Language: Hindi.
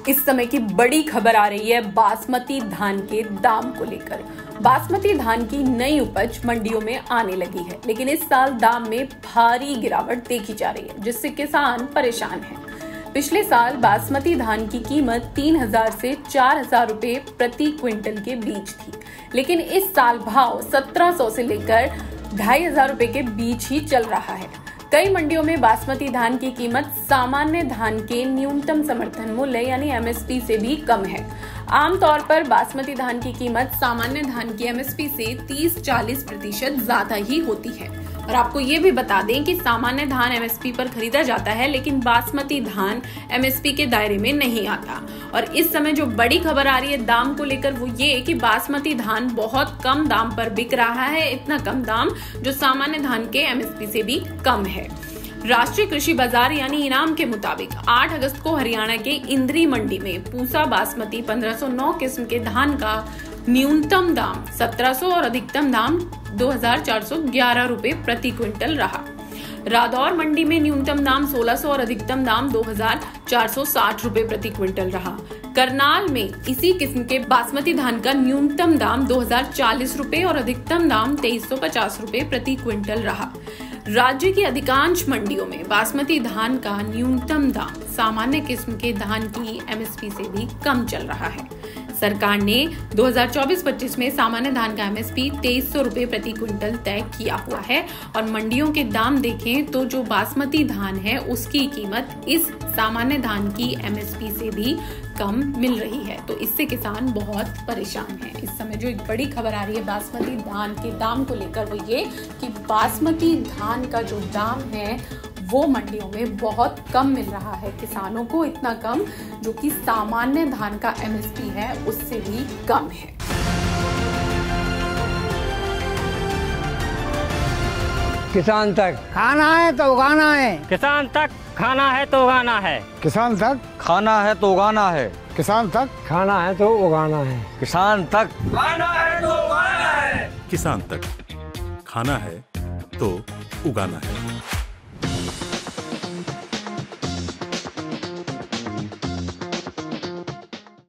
इस समय की बड़ी खबर आ रही है बासमती धान के दाम को लेकर। बासमती धान की नई उपज मंडियों में आने लगी है, लेकिन इस साल दाम में भारी गिरावट देखी जा रही है, जिससे किसान परेशान हैं। पिछले साल बासमती धान की कीमत 3,000 से 4,000 रुपए प्रति क्विंटल के बीच थी, लेकिन इस साल भाव 1,700 से लेकर 2,500 रुपए के बीच ही चल रहा है। कई मंडियों में बासमती धान की कीमत सामान्य धान के न्यूनतम समर्थन मूल्य यानी एमएसपी से भी कम है। आमतौर पर बासमती धान की कीमत सामान्य धान की एमएसपी से 30-40% ज्यादा ही होती है। और आपको ये भी बता दें कि सामान्य धान एमएसपी पर खरीदा जाता है, लेकिन बासमती धान एमएसपी के दायरे में नहीं आता। और इस समय जो बड़ी खबर आ रही है दाम को लेकर वो ये कि बासमती धान बहुत कम दाम पर बिक रहा है, इतना कम दाम जो सामान्य धान के एमएसपी से भी कम है। राष्ट्रीय कृषि बाजार यानी इनाम के मुताबिक 8 अगस्त को हरियाणा के इंद्री मंडी में पूसा बासमती 1509 किस्म के धान का न्यूनतम दाम 1,700 और अधिकतम दाम 2,411 रुपए प्रति क्विंटल रहा। रादौर मंडी में न्यूनतम दाम 1,600 और अधिकतम दाम 2,460 रुपए प्रति क्विंटल रहा। करनाल में इसी किस्म के बासमती धान का न्यूनतम दाम 2,040 रुपए और अधिकतम दाम 2,350 रुपए प्रति क्विंटल रहा। राज्य की अधिकांश मंडियों में बासमती धान का न्यूनतम दाम सामान्य किस्म के धान की एमएसपी से भी कम चल रहा है। सरकार ने 2024-25 में सामान्य धान का एमएसपी 2,300 रुपए प्रति क्विंटल तय किया हुआ है और मंडियों के दाम देखें तो जो बासमती धान है उसकी कीमत इस सामान्य धान की एमएसपी से भी कम मिल रही है। तो इससे किसान बहुत परेशान हैं। इस समय जो एक बड़ी खबर आ रही है बासमती धान के दाम को लेकर वो ये कि बासमती धान का जो दाम है वो मंडियों में बहुत कम मिल रहा है किसानों को, इतना कम जो कि सामान्य धान का एमएसपी है उससे भी कम है। किसान तक खाना है तो उगाना है, किसान तक खाना है तो उगाना है, किसान तक खाना है तो उगाना है, किसान तक खाना है तो उगाना है, किसान तक खाना है तो उगाना है, किसान तक खाना है तो उगाना है।